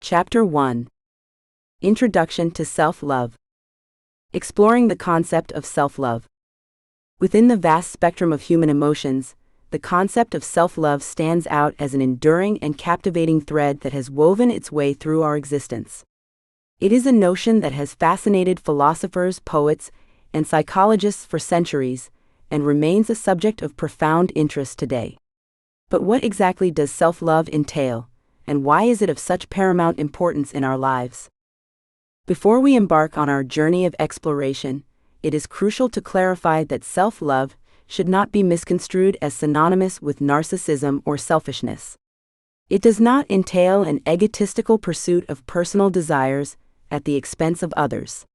Chapter 1. Introduction to Self-Love. Exploring the concept of self-love. Within the vast spectrum of human emotions, the concept of self-love stands out as an enduring and captivating thread that has woven its way through our existence. It is a notion that has fascinated philosophers, poets, and psychologists for centuries, and remains a subject of profound interest today. But what exactly does self-love entail, and why is it of such paramount importance in our lives? Before we embark on our journey of exploration, it is crucial to clarify that self-love should not be misconstrued as synonymous with narcissism or selfishness. It does not entail an egotistical pursuit of personal desires at the expense of others.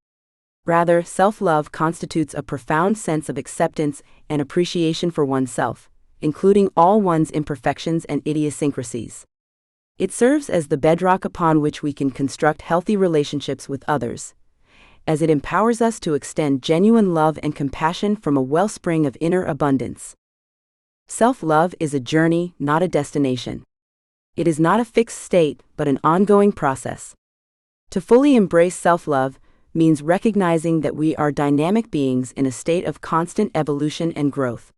Rather, self-love constitutes a profound sense of acceptance and appreciation for oneself, including all one's imperfections and idiosyncrasies. It serves as the bedrock upon which we can construct healthy relationships with others, as it empowers us to extend genuine love and compassion from a wellspring of inner abundance. Self-love is a journey, not a destination. It is not a fixed state, but an ongoing process. To fully embrace self-love means recognizing that we are dynamic beings in a state of constant evolution and growth.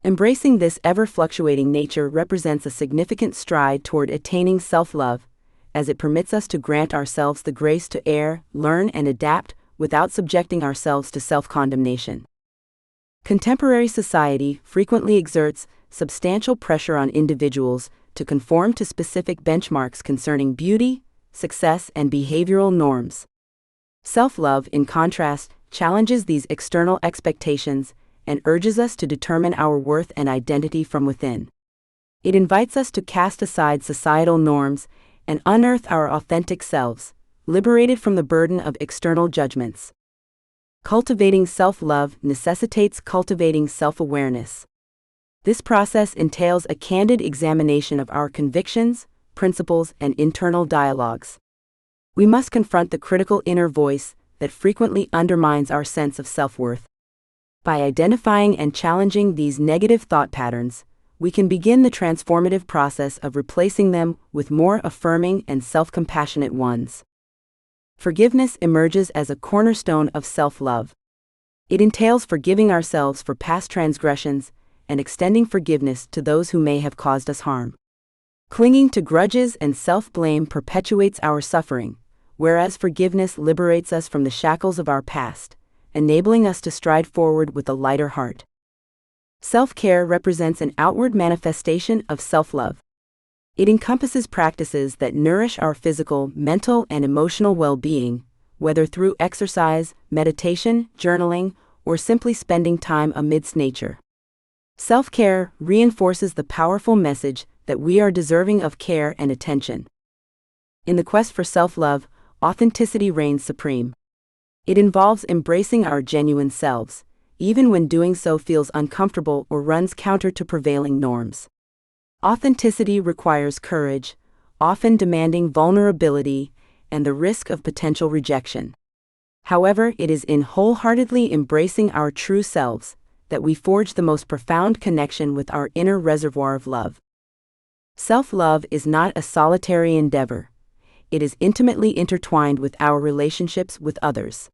Embracing this ever-fluctuating nature represents a significant stride toward attaining self-love, as it permits us to grant ourselves the grace to err, learn, and adapt without subjecting ourselves to self-condemnation. Contemporary society frequently exerts substantial pressure on individuals to conform to specific benchmarks concerning beauty, success, and behavioral norms. Self-love, in contrast, challenges these external expectations and urges us to determine our worth and identity from within. It invites us to cast aside societal norms and unearth our authentic selves, liberated from the burden of external judgments. Cultivating self-love necessitates cultivating self-awareness. This process entails a candid examination of our convictions, principles, and internal dialogues. We must confront the critical inner voice that frequently undermines our sense of self-worth. By identifying and challenging these negative thought patterns, we can begin the transformative process of replacing them with more affirming and self-compassionate ones. Forgiveness emerges as a cornerstone of self-love. It entails forgiving ourselves for past transgressions and extending forgiveness to those who may have caused us harm. Clinging to grudges and self-blame perpetuates our suffering, whereas forgiveness liberates us from the shackles of our past, enabling us to stride forward with a lighter heart. Self-care represents an outward manifestation of self-love. It encompasses practices that nourish our physical, mental, and emotional well-being, whether through exercise, meditation, journaling, or simply spending time amidst nature. Self-care reinforces the powerful message that we are deserving of care and attention. In the quest for self-love, authenticity reigns supreme. It involves embracing our genuine selves, even when doing so feels uncomfortable or runs counter to prevailing norms. Authenticity requires courage, often demanding vulnerability and the risk of potential rejection. However, it is in wholeheartedly embracing our true selves that we forge the most profound connection with our inner reservoir of love. Self-love is not a solitary endeavor. It is intimately intertwined with our relationships with others.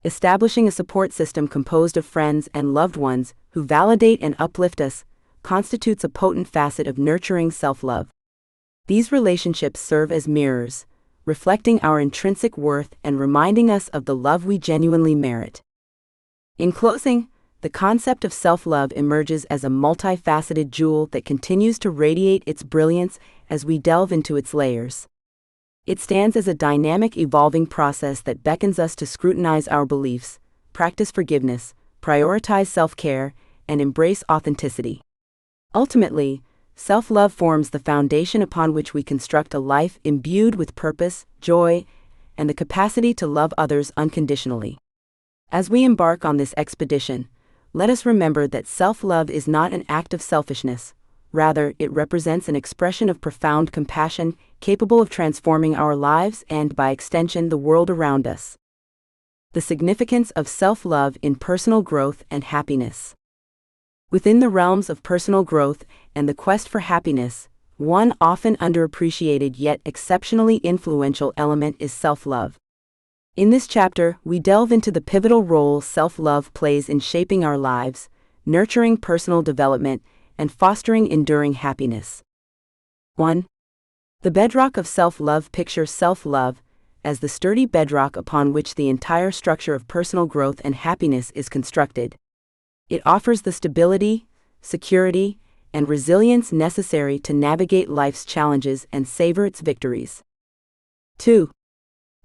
Establishing a support system composed of friends and loved ones who validate and uplift us constitutes a potent facet of nurturing self-love. These relationships serve as mirrors, reflecting our intrinsic worth and reminding us of the love we genuinely merit. In closing, the concept of self-love emerges as a multifaceted jewel that continues to radiate its brilliance as we delve into its layers. It stands as a dynamic, evolving process that beckons us to scrutinize our beliefs, practice forgiveness, prioritize self-care, and embrace authenticity. Ultimately, self-love forms the foundation upon which we construct a life imbued with purpose, joy, and the capacity to love others unconditionally. As we embark on this expedition, let us remember that self-love is not an act of selfishness. Rather, it represents an expression of profound compassion, capable of transforming our lives and, by extension, the world around us. The significance of self-love in personal growth and happiness. Within the realms of personal growth and the quest for happiness, one often underappreciated yet exceptionally influential element is self-love. In this chapter, we delve into the pivotal role self-love plays in shaping our lives, nurturing personal development, and fostering enduring happiness. 1. The bedrock of self-love. Picture self-love as the sturdy bedrock upon which the entire structure of personal growth and happiness is constructed. It offers the stability, security, and resilience necessary to navigate life's challenges and savor its victories. 2.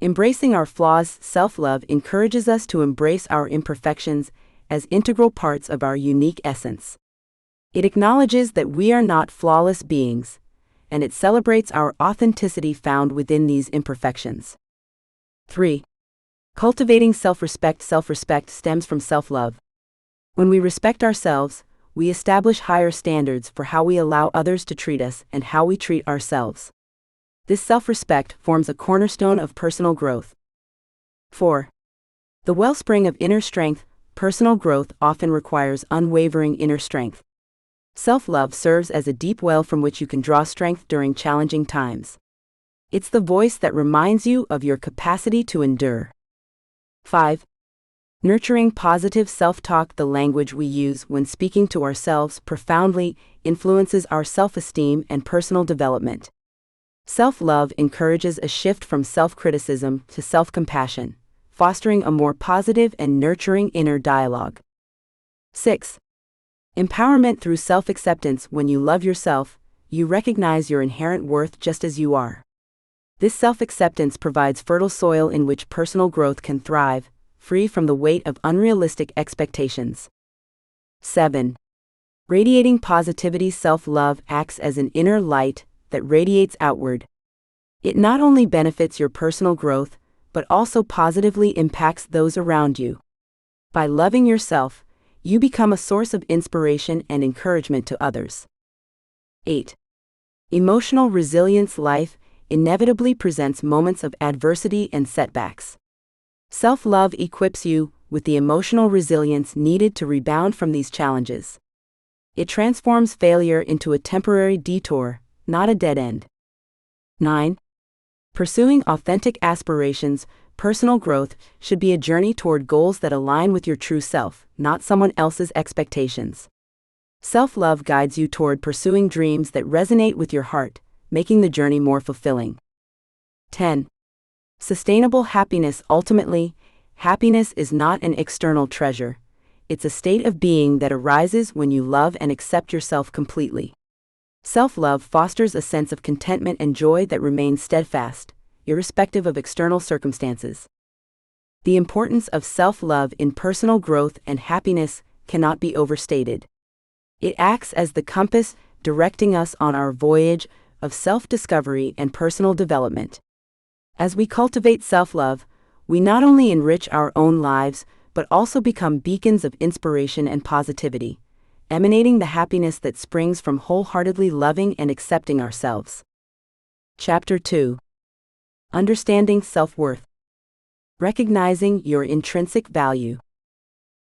Embracing our flaws. Self-love encourages us to embrace our imperfections as integral parts of our unique essence. It acknowledges that we are not flawless beings, and it celebrates our authenticity found within these imperfections. 3. Cultivating self-respect. Self-respect stems from self-love. When we respect ourselves, we establish higher standards for how we allow others to treat us and how we treat ourselves. This self-respect forms a cornerstone of personal growth. 4. The wellspring of inner strength. Personal growth often requires unwavering inner strength. Self-love serves as a deep well from which you can draw strength during challenging times. It's the voice that reminds you of your capacity to endure. 5. Nurturing positive self-talk. The language we use when speaking to ourselves profoundly influences our self-esteem and personal development. Self-love encourages a shift from self-criticism to self-compassion, fostering a more positive and nurturing inner dialogue. 6. Empowerment through self-acceptance. When you love yourself, you recognize your inherent worth just as you are. This self-acceptance provides fertile soil in which personal growth can thrive, free from the weight of unrealistic expectations. 7. Radiating positivity. Self-love acts as an inner light that radiates outward. It not only benefits your personal growth, but also positively impacts those around you. By loving yourself, you become a source of inspiration and encouragement to others. 8. Emotional resilience. Life inevitably presents moments of adversity and setbacks. Self-love equips you with the emotional resilience needed to rebound from these challenges. It transforms failure into a temporary detour, not a dead end. 9. Pursuing authentic aspirations. Personal growth should be a journey toward goals that align with your true self, not someone else's expectations. Self-love guides you toward pursuing dreams that resonate with your heart, making the journey more fulfilling. 10. Sustainable happiness. Ultimately, happiness is not an external treasure. It's a state of being that arises when you love and accept yourself completely. Self-love fosters a sense of contentment and joy that remains steadfast, irrespective of external circumstances. The importance of self-love in personal growth and happiness cannot be overstated. It acts as the compass directing us on our voyage of self-discovery and personal development. As we cultivate self-love, we not only enrich our own lives, but also become beacons of inspiration and positivity, emanating the happiness that springs from wholeheartedly loving and accepting ourselves. Chapter 2. Understanding self-worth. Recognizing your intrinsic value.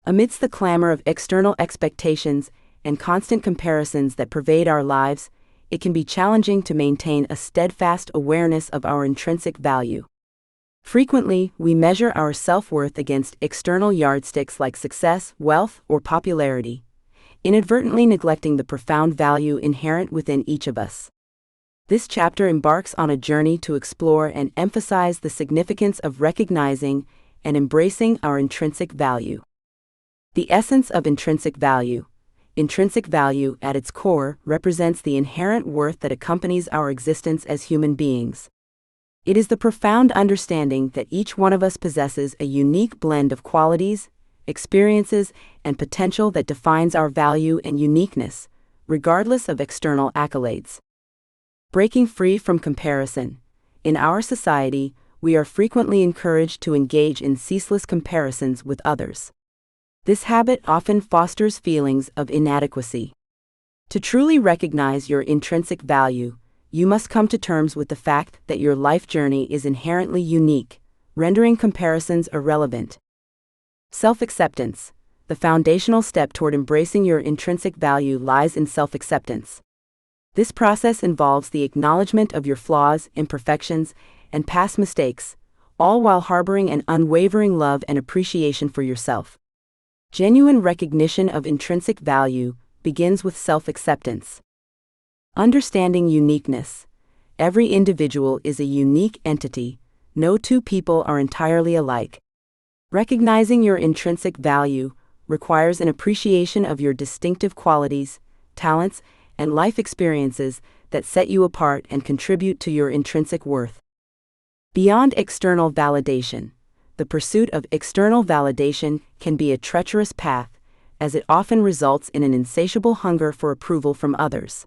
Amidst the clamor of external expectations and constant comparisons that pervade our lives, it can be challenging to maintain a steadfast awareness of our intrinsic value. Frequently, we measure our self-worth against external yardsticks like success, wealth, or popularity, inadvertently neglecting the profound value inherent within each of us. This chapter embarks on a journey to explore and emphasize the significance of recognizing and embracing our intrinsic value. The essence of intrinsic value. Intrinsic value, at its core, represents the inherent worth that accompanies our existence as human beings. It is the profound understanding that each one of us possesses a unique blend of qualities, experiences, and potential that defines our value and uniqueness, regardless of external accolades. Breaking free from comparison. In our society, we are frequently encouraged to engage in ceaseless comparisons with others. This habit often fosters feelings of inadequacy. To truly recognize your intrinsic value, you must come to terms with the fact that your life journey is inherently unique, rendering comparisons irrelevant. Self-acceptance. The foundational step toward embracing your intrinsic value lies in self-acceptance. This process involves the acknowledgement of your flaws, imperfections, and past mistakes, all while harboring an unwavering love and appreciation for yourself. Genuine recognition of intrinsic value begins with self-acceptance. Understanding uniqueness. Every individual is a unique entity. No two people are entirely alike. Recognizing your intrinsic value requires an appreciation of your distinctive qualities, talents, and life experiences that set you apart and contribute to your intrinsic worth. Beyond external validation. The pursuit of external validation can be a treacherous path, as it often results in an insatiable hunger for approval from others.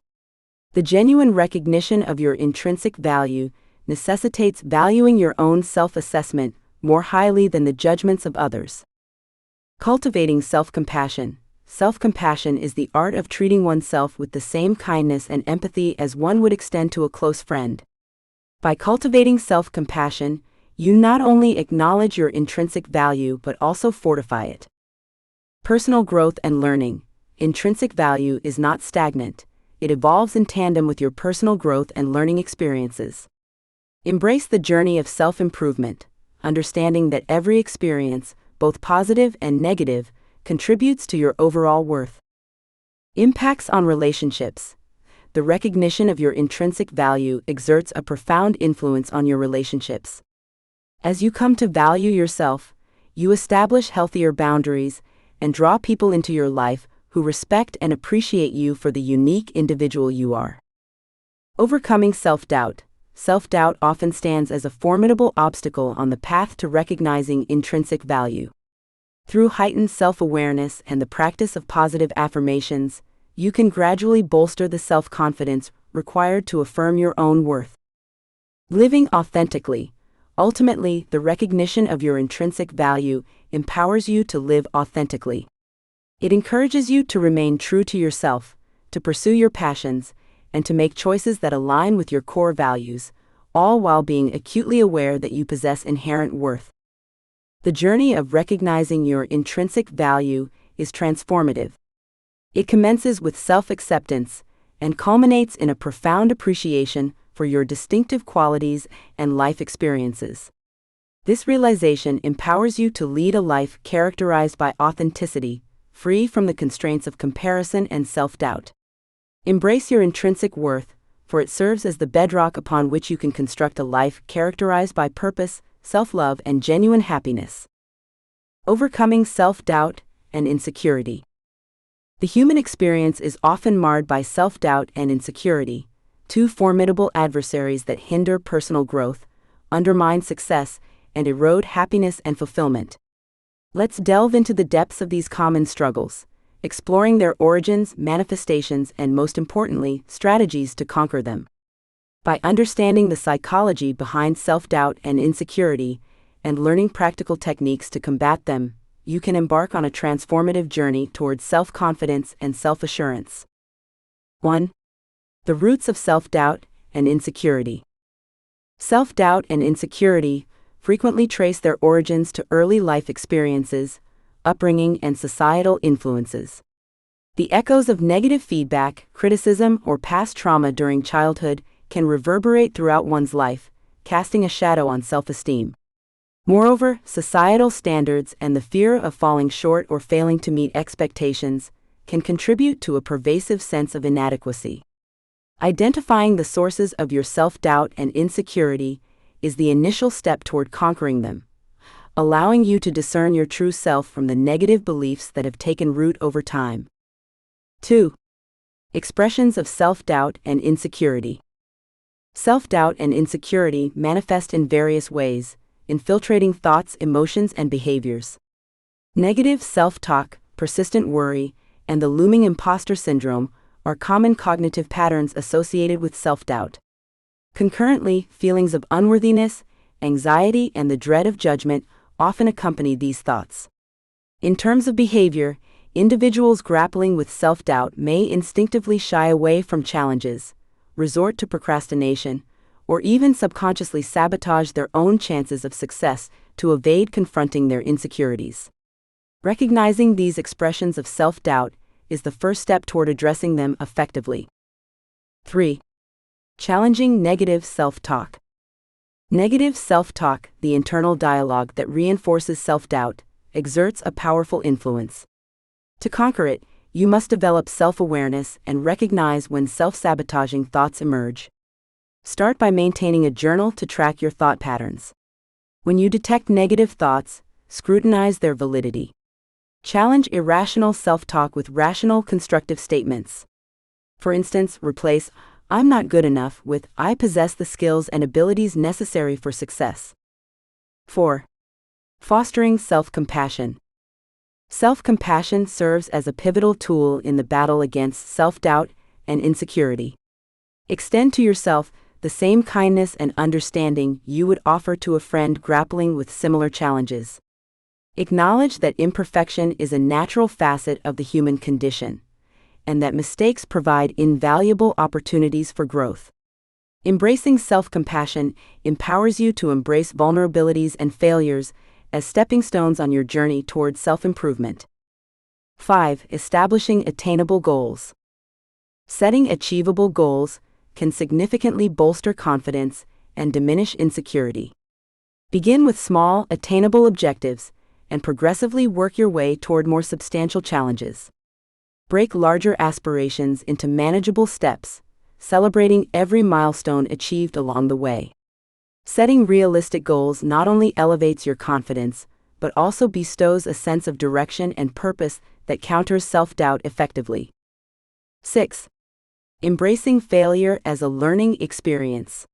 The genuine recognition of your intrinsic value necessitates valuing your own self-assessment more highly than the judgments of others. Cultivating self-compassion. Self-compassion is the art of treating oneself with the same kindness and empathy as one would extend to a close friend. By cultivating self-compassion, you not only acknowledge your intrinsic value but also fortify it. Personal growth and learning. Intrinsic value is not stagnant. It evolves in tandem with your personal growth and learning experiences. Embrace the journey of self-improvement, understanding that every experience, both positive and negative, contributes to your overall worth. Impacts on relationships. The recognition of your intrinsic value exerts a profound influence on your relationships. As you come to value yourself, you establish healthier boundaries and draw people into your life who respect and appreciate you for the unique individual you are. Overcoming self-doubt. Self-doubt often stands as a formidable obstacle on the path to recognizing intrinsic value. Through heightened self-awareness and the practice of positive affirmations, you can gradually bolster the self-confidence required to affirm your own worth. Living authentically. Ultimately, the recognition of your intrinsic value empowers you to live authentically. It encourages you to remain true to yourself, to pursue your passions, and to make choices that align with your core values, all while being acutely aware that you possess inherent worth. The journey of recognizing your intrinsic value is transformative. It commences with self-acceptance and culminates in a profound appreciation for your distinctive qualities and life experiences. This realization empowers you to lead a life characterized by authenticity, free from the constraints of comparison and self-doubt. Embrace your intrinsic worth, for it serves as the bedrock upon which you can construct a life characterized by purpose, self-love, and genuine happiness. Overcoming self-doubt and insecurity. The human experience is often marred by self-doubt and insecurity, two formidable adversaries that hinder personal growth, undermine success, and erode happiness and fulfillment. Let's delve into the depths of these common struggles, exploring their origins, manifestations, and most importantly, strategies to conquer them. By understanding the psychology behind self-doubt and insecurity, and learning practical techniques to combat them, you can embark on a transformative journey towards self-confidence and self-assurance. 1. The roots of self-doubt and insecurity. Self-doubt and insecurity frequently trace their origins to early life experiences, upbringing, and societal influences. The echoes of negative feedback, criticism, or past trauma during childhood can reverberate throughout one's life, casting a shadow on self-esteem. Moreover, societal standards and the fear of falling short or failing to meet expectations can contribute to a pervasive sense of inadequacy. Identifying the sources of your self-doubt and insecurity is the initial step toward conquering them, allowing you to discern your true self from the negative beliefs that have taken root over time. 2. Expressions of self-doubt and insecurity. Self-doubt and insecurity manifest in various ways, infiltrating thoughts, emotions, and behaviors. Negative self-talk, persistent worry, and the looming imposter syndrome are common cognitive patterns associated with self-doubt. Concurrently, feelings of unworthiness, anxiety, and the dread of judgment often accompany these thoughts. In terms of behavior, individuals grappling with self-doubt may instinctively shy away from challenges, resort to procrastination, or even subconsciously sabotage their own chances of success to evade confronting their insecurities. Recognizing these expressions of self-doubt is the first step toward addressing them effectively. 3. Challenging negative self-talk. Negative self-talk, the internal dialogue that reinforces self-doubt, exerts a powerful influence. To conquer it, you must develop self-awareness and recognize when self-sabotaging thoughts emerge. Start by maintaining a journal to track your thought patterns. When you detect negative thoughts, scrutinize their validity. Challenge irrational self-talk with rational, constructive statements. For instance, replace "I'm not good enough" with "I possess the skills and abilities necessary for success." 4. Fostering self-compassion. Self-compassion serves as a pivotal tool in the battle against self-doubt and insecurity. Extend to yourself the same kindness and understanding you would offer to a friend grappling with similar challenges. Acknowledge that imperfection is a natural facet of the human condition, and that mistakes provide invaluable opportunities for growth. Embracing self-compassion empowers you to embrace vulnerabilities and failures as stepping stones on your journey towards self-improvement. 5. Establishing attainable goals. Setting achievable goals can significantly bolster confidence and diminish insecurity. Begin with small, attainable objectives and progressively work your way toward more substantial challenges. Break larger aspirations into manageable steps, celebrating every milestone achieved along the way. Setting realistic goals not only elevates your confidence, but also bestows a sense of direction and purpose that counters self-doubt effectively. 6. Embracing failure as a learning experience.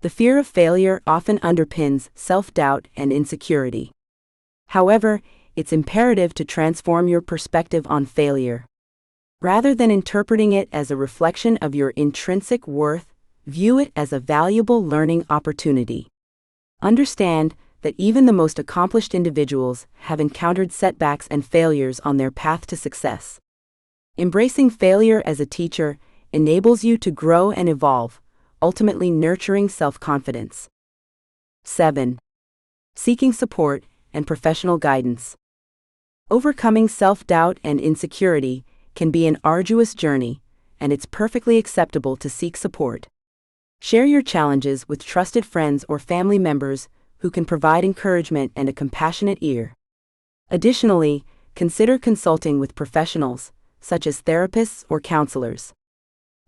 The fear of failure often underpins self-doubt and insecurity. However, it's imperative to transform your perspective on failure. Rather than interpreting it as a reflection of your intrinsic worth, view it as a valuable learning opportunity. Understand that even the most accomplished individuals have encountered setbacks and failures on their path to success. Embracing failure as a teacher enables you to grow and evolve, ultimately nurturing self-confidence. 7. Seeking support and professional guidance. Overcoming self-doubt and insecurity can be an arduous journey, and it's perfectly acceptable to seek support. Share your challenges with trusted friends or family members who can provide encouragement and a compassionate ear. Additionally, consider consulting with professionals, such as therapists or counselors.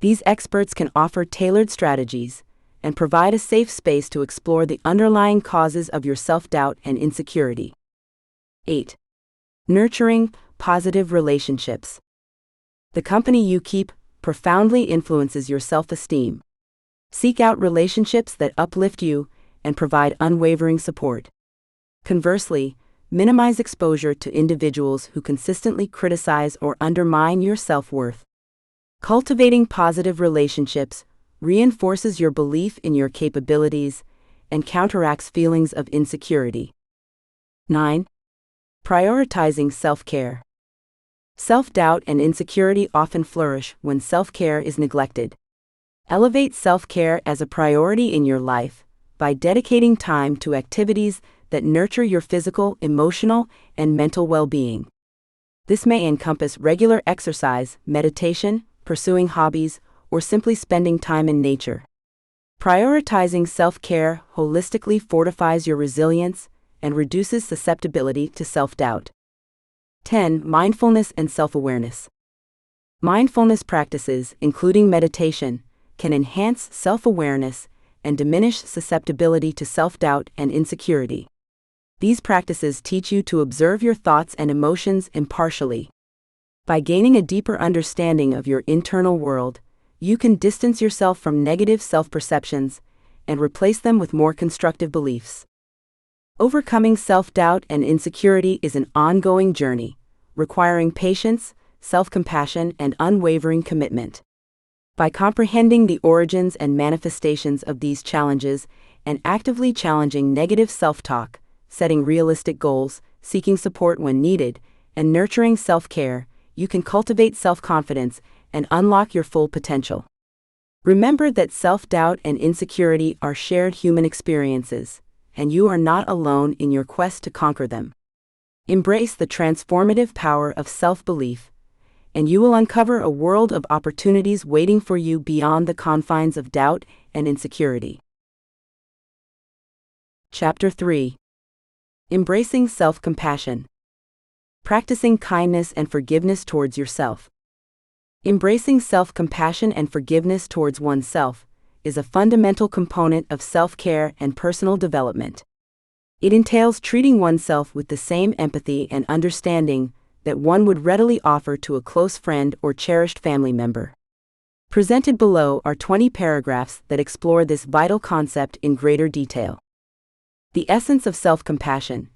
These experts can offer tailored strategies and provide a safe space to explore the underlying causes of your self-doubt and insecurity. 8. Nurturing positive relationships. The company you keep profoundly influences your self-esteem. Seek out relationships that uplift you and provide unwavering support. Conversely, minimize exposure to individuals who consistently criticize or undermine your self-worth. Cultivating positive relationships reinforces your belief in your capabilities and counteracts feelings of insecurity. 9. Prioritizing self-care. Self-doubt and insecurity often flourish when self-care is neglected. Elevate self-care as a priority in your life by dedicating time to activities that nurture your physical, emotional, and mental well-being. This may encompass regular exercise, meditation, pursuing hobbies, or simply spending time in nature. Prioritizing self-care holistically fortifies your resilience and reduces susceptibility to self-doubt. 10. Mindfulness and self-awareness. Mindfulness practices, including meditation, can enhance self-awareness and diminish susceptibility to self-doubt and insecurity. These practices teach you to observe your thoughts and emotions impartially. By gaining a deeper understanding of your internal world, you can distance yourself from negative self-perceptions and replace them with more constructive beliefs. Overcoming self-doubt and insecurity is an ongoing journey, requiring patience, self-compassion, and unwavering commitment. By comprehending the origins and manifestations of these challenges and actively challenging negative self-talk, setting realistic goals, seeking support when needed, and nurturing self-care, you can cultivate self-confidence and unlock your full potential. Remember that self-doubt and insecurity are shared human experiences, and you are not alone in your quest to conquer them. Embrace the transformative power of self-belief and you will uncover a world of opportunities waiting for you beyond the confines of doubt and insecurity. Chapter 3. Embracing Self-Compassion. Practicing kindness and forgiveness towards yourself. Embracing self-compassion and forgiveness towards oneself is a fundamental component of self-care and personal development. It entails treating oneself with the same empathy and understanding that one would readily offer to a close friend or cherished family member. Presented below are 20 paragraphs that explore this vital concept in greater detail. The essence of self-compassion.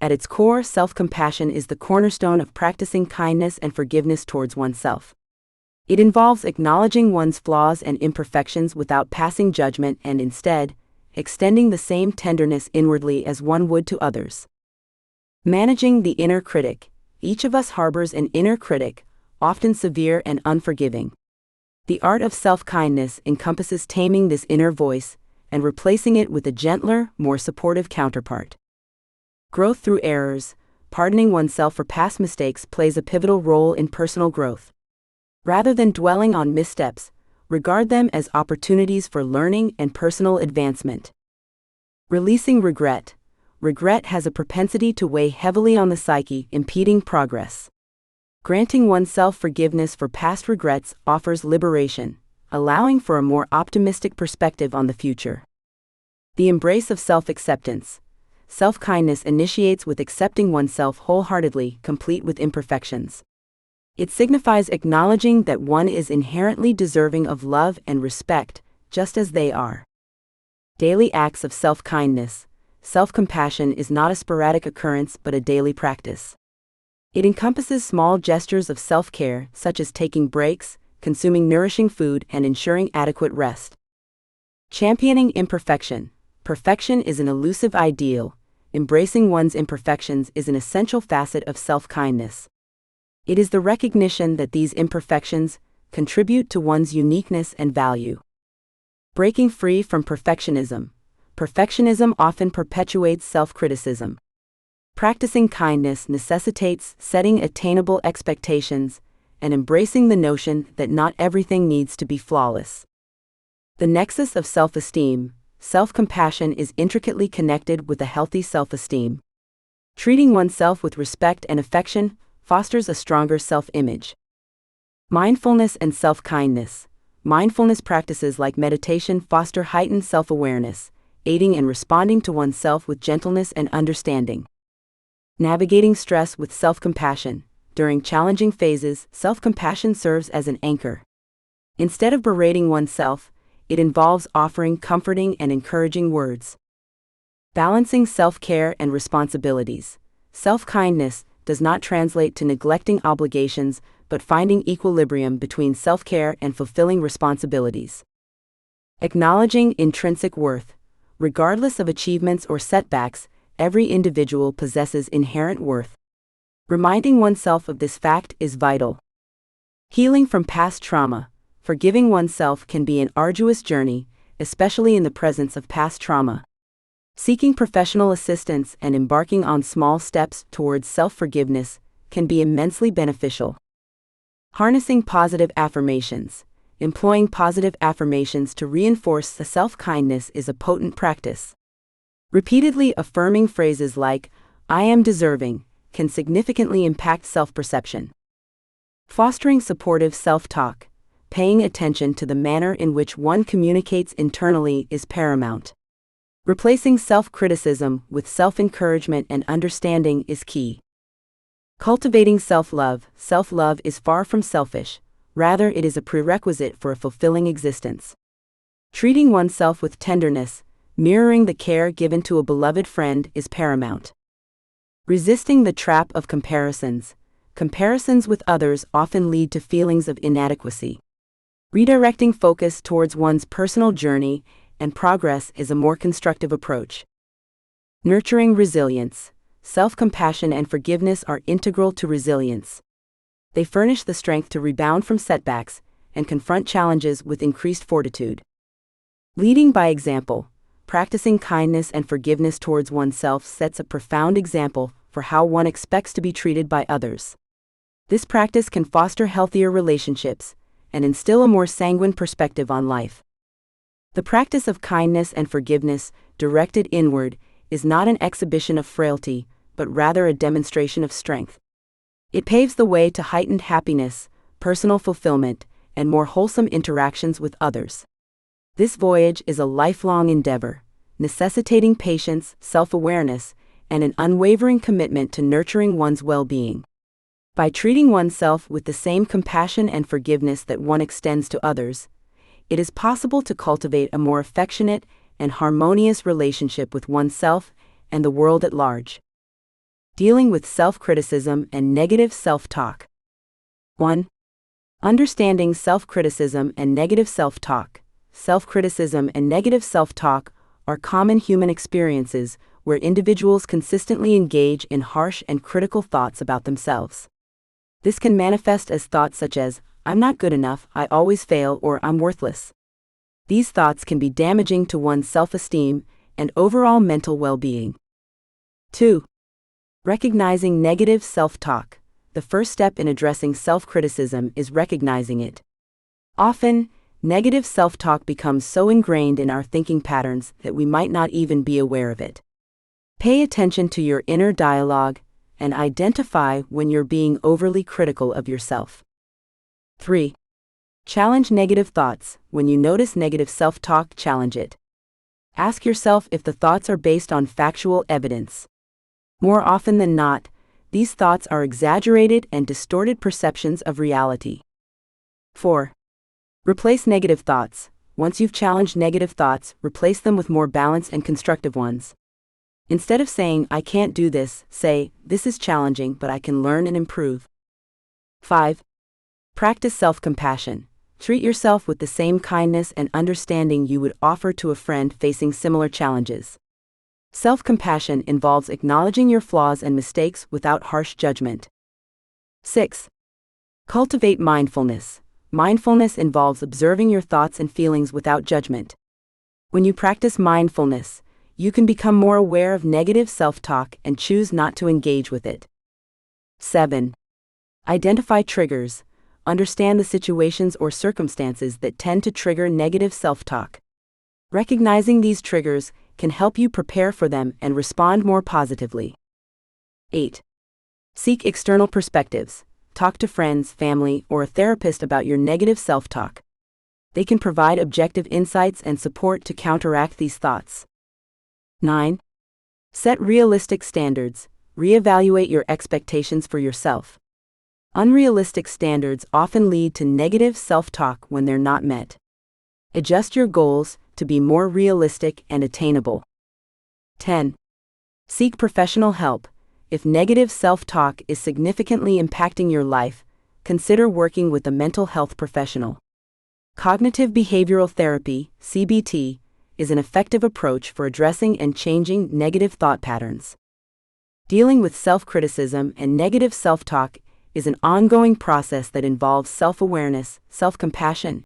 At its core, self-compassion is the cornerstone of practicing kindness and forgiveness towards oneself. It involves acknowledging one's flaws and imperfections without passing judgment and instead, extending the same tenderness inwardly as one would to others. Managing the inner critic. Each of us harbors an inner critic, often severe and unforgiving. The art of self-kindness encompasses taming this inner voice and replacing it with a gentler, more supportive counterpart. Growth through errors. Pardoning oneself for past mistakes plays a pivotal role in personal growth. Rather than dwelling on missteps, regard them as opportunities for learning and personal advancement. Releasing regret. Regret has a propensity to weigh heavily on the psyche, impeding progress. Granting oneself forgiveness for past regrets offers liberation, allowing for a more optimistic perspective on the future. The embrace of self-acceptance. Self-kindness initiates with accepting oneself wholeheartedly, complete with imperfections. It signifies acknowledging that one is inherently deserving of love and respect, just as they are. Daily acts of self-kindness. Self-compassion is not a sporadic occurrence but a daily practice. It encompasses small gestures of self-care, such as taking breaks, consuming nourishing food, and ensuring adequate rest. Championing imperfection. Perfection is an elusive ideal. Embracing one's imperfections is an essential facet of self-kindness. It is the recognition that these imperfections contribute to one's uniqueness and value. Breaking free from perfectionism. Perfectionism often perpetuates self-criticism. Practicing kindness necessitates setting attainable expectations and embracing the notion that not everything needs to be flawless. The nexus of self-esteem. Self-compassion is intricately connected with a healthy self-esteem. Treating oneself with respect and affection fosters a stronger self-image. Mindfulness and self-kindness. Mindfulness practices like meditation foster heightened self-awareness, aiding in responding to oneself with gentleness and understanding. Navigating stress with self-compassion. During challenging phases, self-compassion serves as an anchor. Instead of berating oneself, it involves offering comforting and encouraging words. Balancing self-care and responsibilities. Self-kindness does not translate to neglecting obligations, but finding equilibrium between self-care and fulfilling responsibilities. Acknowledging intrinsic worth. Regardless of achievements or setbacks, every individual possesses inherent worth. Reminding oneself of this fact is vital. Healing from past trauma. Forgiving oneself can be an arduous journey, especially in the presence of past trauma. Seeking professional assistance and embarking on small steps towards self-forgiveness can be immensely beneficial. Harnessing positive affirmations. Employing positive affirmations to reinforce the self-kindness is a potent practice. Repeatedly affirming phrases like, "I am deserving," can significantly impact self-perception. Fostering supportive self-talk. Paying attention to the manner in which one communicates internally is paramount. Replacing self-criticism with self-encouragement and understanding is key. Cultivating self-love. Self-love is far from selfish. Rather, it is a prerequisite for a fulfilling existence. Treating oneself with tenderness, mirroring the care given to a beloved friend, is paramount. Resisting the trap of comparisons. Comparisons with others often lead to feelings of inadequacy. Redirecting focus towards one's personal journey and progress is a more constructive approach. Nurturing resilience. Self-compassion and forgiveness are integral to resilience. They furnish the strength to rebound from setbacks and confront challenges with increased fortitude. Leading by example. Practicing kindness and forgiveness towards oneself sets a profound example for how one expects to be treated by others. This practice can foster healthier relationships and instill a more sanguine perspective on life. The practice of kindness and forgiveness, directed inward, is not an exhibition of frailty, but rather a demonstration of strength. It paves the way to heightened happiness, personal fulfillment, and more wholesome interactions with others. This voyage is a lifelong endeavor, necessitating patience, self-awareness, and an unwavering commitment to nurturing one's well-being. By treating oneself with the same compassion and forgiveness that one extends to others, it is possible to cultivate a more affectionate and harmonious relationship with oneself and the world at large. Dealing with self-criticism and negative self-talk. 1. Understanding self-criticism and negative self-talk. Self-criticism and negative self-talk are common human experiences where individuals consistently engage in harsh and critical thoughts about themselves. This can manifest as thoughts such as, "I'm not good enough, I always fail," or "I'm worthless." These thoughts can be damaging to one's self-esteem and overall mental well-being. 2. Recognizing negative self-talk. The first step in addressing self-criticism is recognizing it. Often, negative self-talk becomes so ingrained in our thinking patterns that we might not even be aware of it. Pay attention to your inner dialogue and identify when you're being overly critical of yourself. 3. Challenge negative thoughts. When you notice negative self-talk, challenge it. Ask yourself if the thoughts are based on factual evidence. More often than not, these thoughts are exaggerated and distorted perceptions of reality. 4. Replace negative thoughts. Once you've challenged negative thoughts, replace them with more balanced and constructive ones. Instead of saying, "I can't do this," say, "This is challenging, but I can learn and improve." 5. Practice self-compassion. Treat yourself with the same kindness and understanding you would offer to a friend facing similar challenges. Self-compassion involves acknowledging your flaws and mistakes without harsh judgment. 6. Cultivate mindfulness. Mindfulness involves observing your thoughts and feelings without judgment. When you practice mindfulness, you can become more aware of negative self-talk and choose not to engage with it. 7. Identify triggers. Understand the situations or circumstances that tend to trigger negative self-talk. Recognizing these triggers can help you prepare for them and respond more positively. 8. Seek external perspectives. Talk to friends, family, or a therapist about your negative self-talk. They can provide objective insights and support to counteract these thoughts. 9. Set realistic standards. Reevaluate your expectations for yourself. Unrealistic standards often lead to negative self-talk when they're not met. Adjust your goals to be more realistic and attainable. 10. Seek professional help. If negative self-talk is significantly impacting your life, consider working with a mental health professional. Cognitive behavioral therapy, CBT, is an effective approach for addressing and changing negative thought patterns. Dealing with self-criticism and negative self-talk is an ongoing process that involves self-awareness, self-compassion,